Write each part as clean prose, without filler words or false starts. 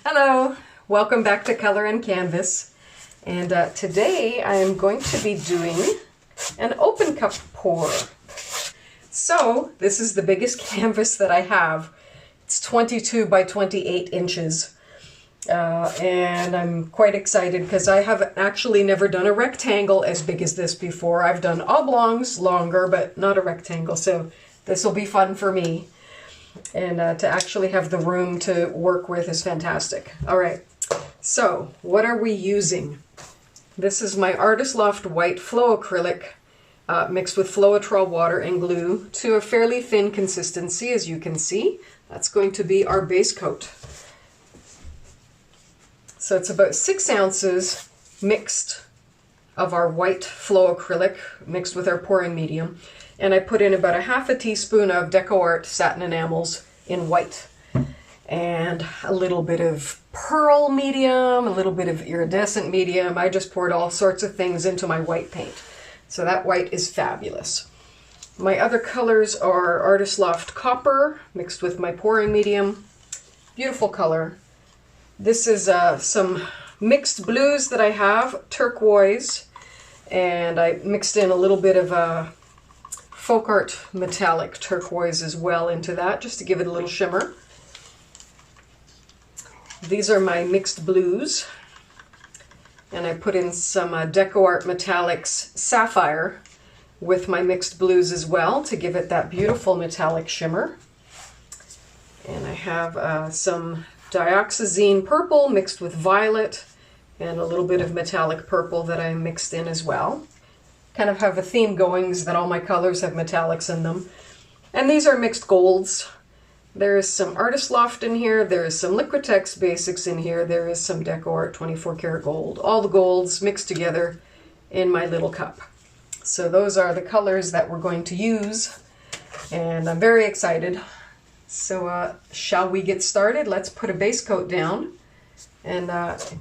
Hello, welcome back to Color and Canvas. And today I am going to be doing an open cup pour. So this is the biggest canvas that I have. It's 22 by 28 inches. And I'm quite excited because I have actually never done a rectangle as big as this before. I've done oblongs longer, but not a rectangle. So this will be fun for me. And to actually have the room to work with is fantastic. All right, so what are we using? This is my Artist Loft White Flow Acrylic mixed with Floetrol water and glue to a fairly thin consistency, as you can see. That's going to be our base coat. So it's about 6 ounces mixed of our white Flow Acrylic mixed with our pouring medium. And I put in about a half a teaspoon of DecoArt satin enamels in white. And a little bit of pearl medium, a little bit of iridescent medium. I just poured all sorts of things into my white paint. So that white is fabulous. My other colors are Artist Loft Copper mixed with my pouring medium. Beautiful color. This is some mixed blues that I have, turquoise. And I mixed in a little bit of Folk Art metallic turquoise as well into that, just to give it a little shimmer. These are my mixed blues, and I put in some DecoArt Metallics Sapphire with my mixed blues as well to give it that beautiful metallic shimmer. And I have some Dioxazine Purple mixed with violet and a little bit of metallic purple that I mixed in as well. Kind of have a theme going is that all my colors have metallics in them. And these are mixed golds. There is some Artist Loft in here, there is some Liquitex Basics in here, there is some DecoArt 24 karat gold. All the golds mixed together in my little cup. So those are the colors that we're going to use, and I'm very excited. So shall we get started? Let's put a base coat down and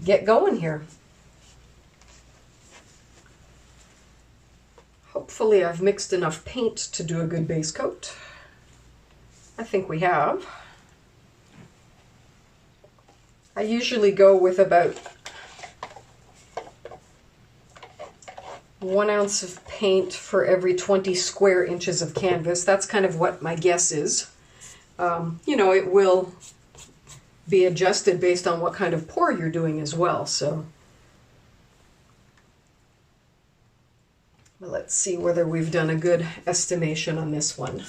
get going here. Hopefully I've mixed enough paint to do a good base coat. I think we have. I usually go with about 1 ounce of paint for every 20 square inches of canvas. That's kind of what my guess is. You know, it will be adjusted based on what kind of pour you're doing as well, so. But let's see whether we've done a good estimation on this one.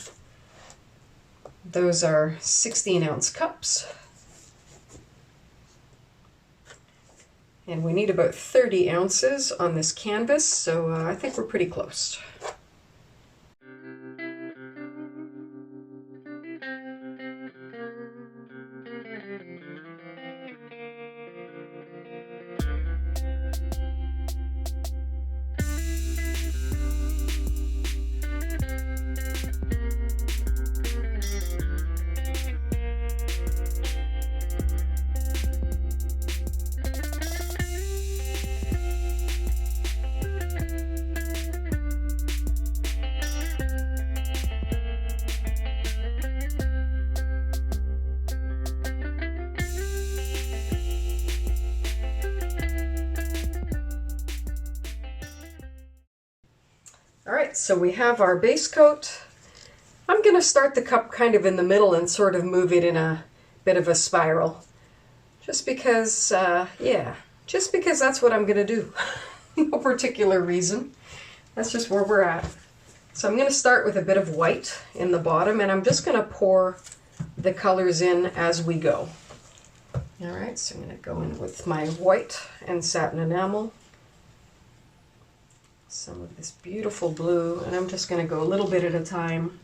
Those are 16-ounce cups. And we need about 30 ounces on this canvas, so I think we're pretty close. Alright, so we have our base coat. I'm going to start the cup kind of in the middle and sort of move it in a bit of a spiral. Just because, just because that's what I'm going to do. No particular reason. That's just where we're at. So I'm going to start with a bit of white in the bottom, and I'm just going to pour the colors in as we go. Alright, so I'm going to go in with my white and satin enamel. Some of this beautiful blue, and I'm just going to go a little bit at a time.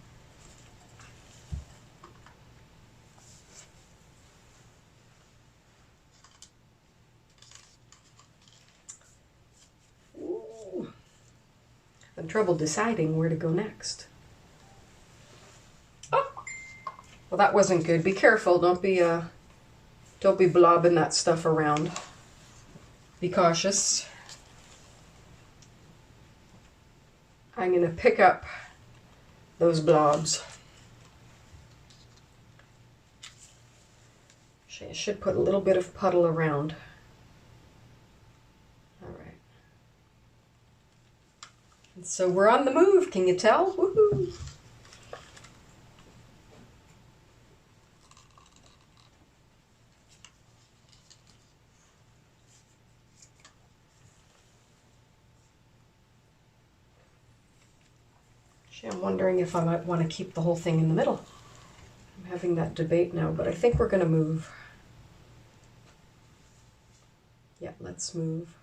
Ooh. I'm trouble deciding where to go next. Oh, well, that wasn't good. Be careful. Don't be blobbing that stuff around. Be cautious. I'm going to pick up those blobs. Actually, I should put a little bit of puddle around. All right. And so we're on the move, can you tell? Woohoo! I'm wondering if I might want to keep the whole thing in the middle. I'm having that debate now, but I think we're going to move. Yeah, let's move.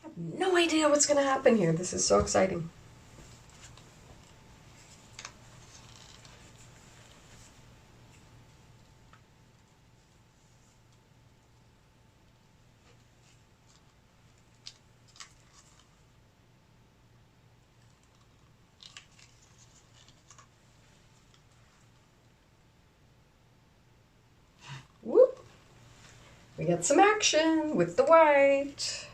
I have no idea what's going to happen here. This is so exciting. Whoop! We got some action with the white.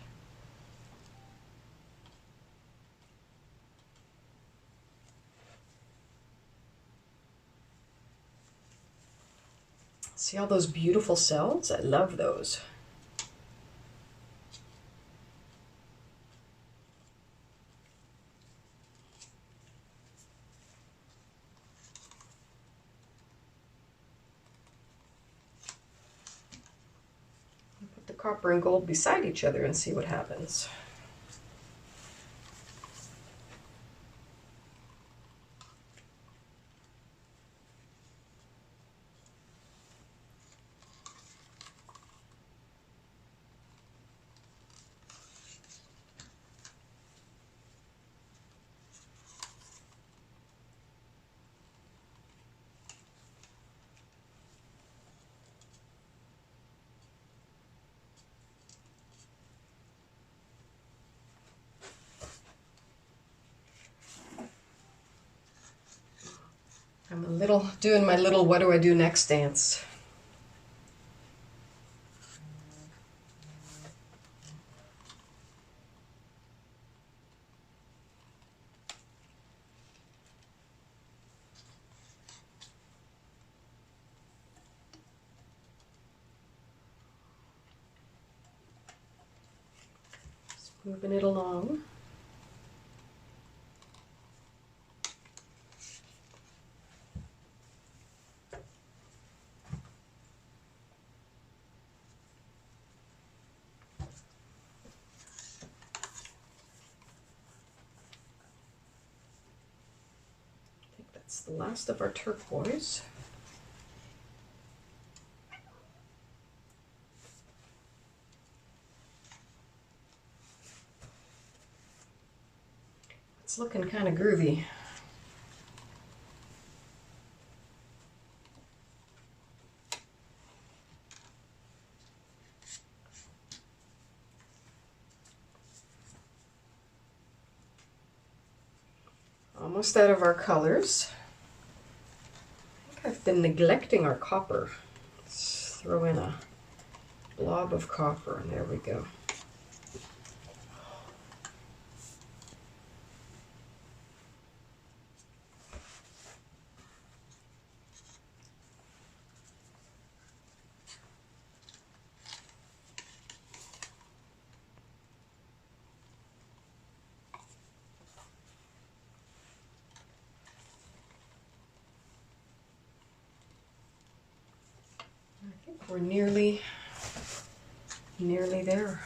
See all those beautiful cells? I love those. Put the copper and gold beside each other and see what happens. I'm doing my little what do I do next dance. Just moving it along. That's the last of our turquoise. It's looking kind of groovy. Almost out of our colors. I think I've been neglecting our copper. Let's throw in a blob of copper, and there we go. I think we're nearly there.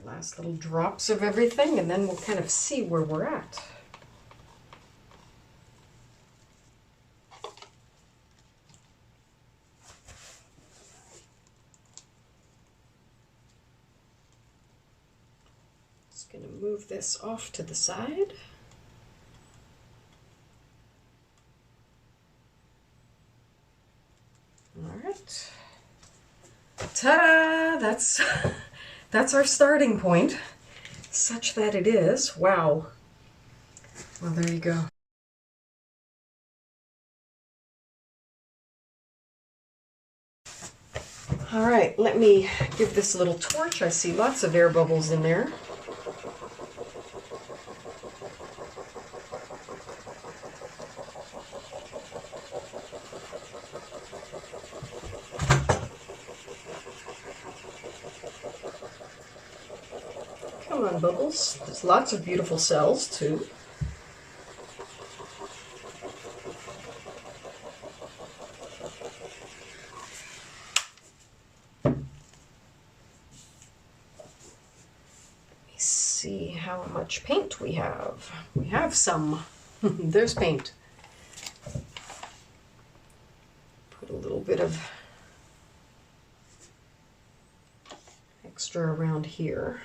Last little drops of everything, and then we'll kind of see where we're at. Just going to move this off to the side. All right. Ta-da! That's our starting point, such that it is. Wow. Well, there you go. All right, let me give this a little torch. I see lots of air bubbles in there. Come on, bubbles. There's lots of beautiful cells, too. See how much paint we have. We have some. There's paint. Put a little bit of extra around here.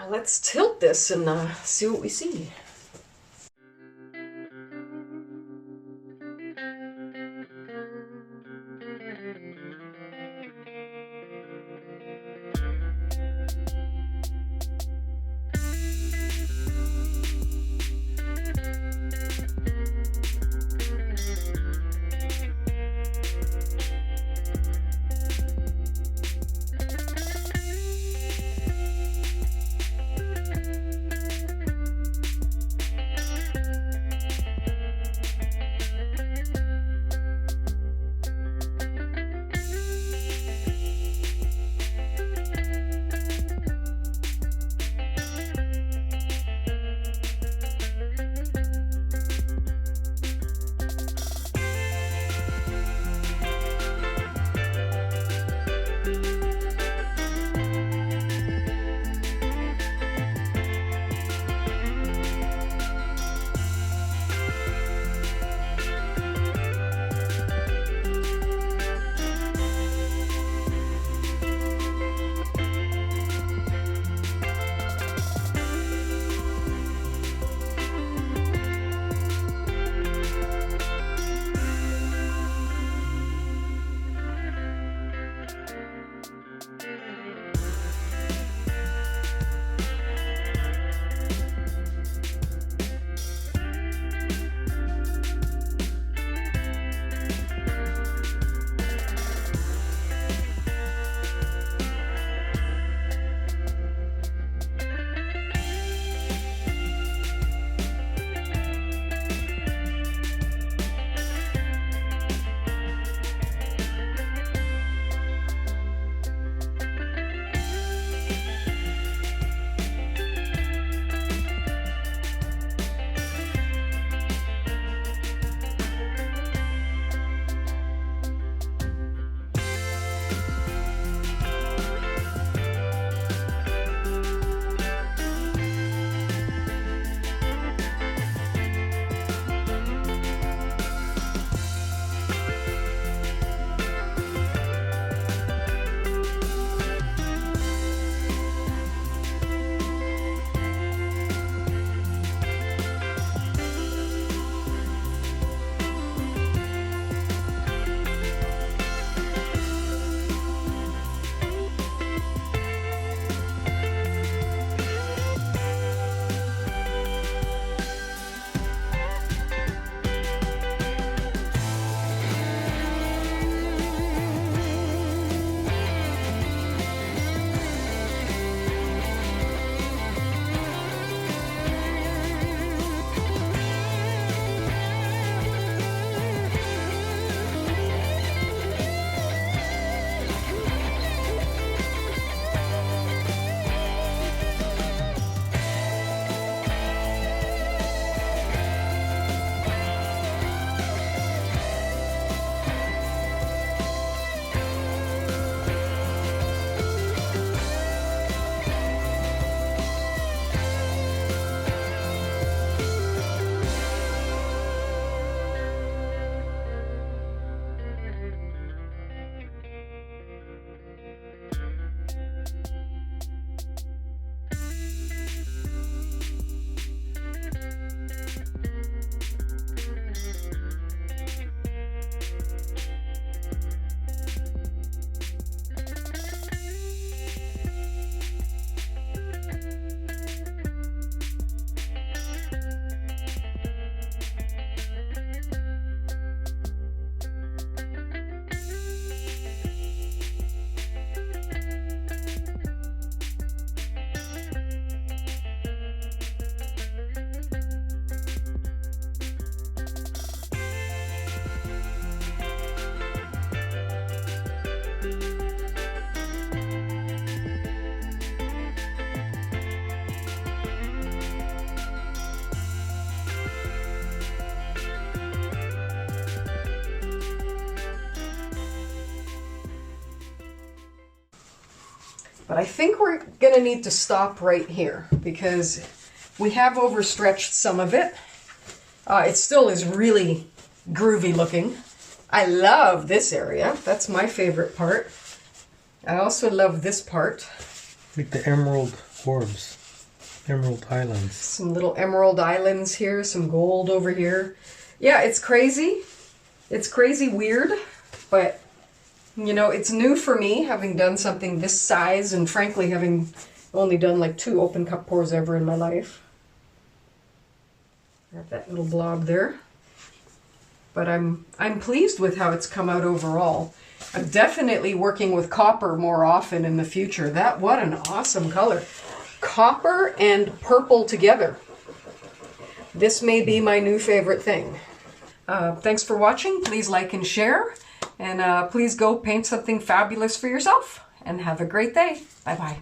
Let's tilt this and see what we see. But I think we're going to need to stop right here because we have overstretched some of it. It still is really groovy looking. I love this area. That's my favorite part. I also love this part. Like the emerald orbs. Emerald islands. Some little emerald islands here. Some gold over here. Yeah, it's crazy. It's crazy weird. But, you know, it's new for me having done something this size and frankly having only done like 2 open cup pours ever in my life. Got that little blob there. But I'm pleased with how it's come out overall. I'm definitely working with copper more often in the future. What an awesome color. Copper and purple together. This may be my new favorite thing. Thanks for watching. Please like and share. And please go paint something fabulous for yourself. And have a great day. Bye-bye.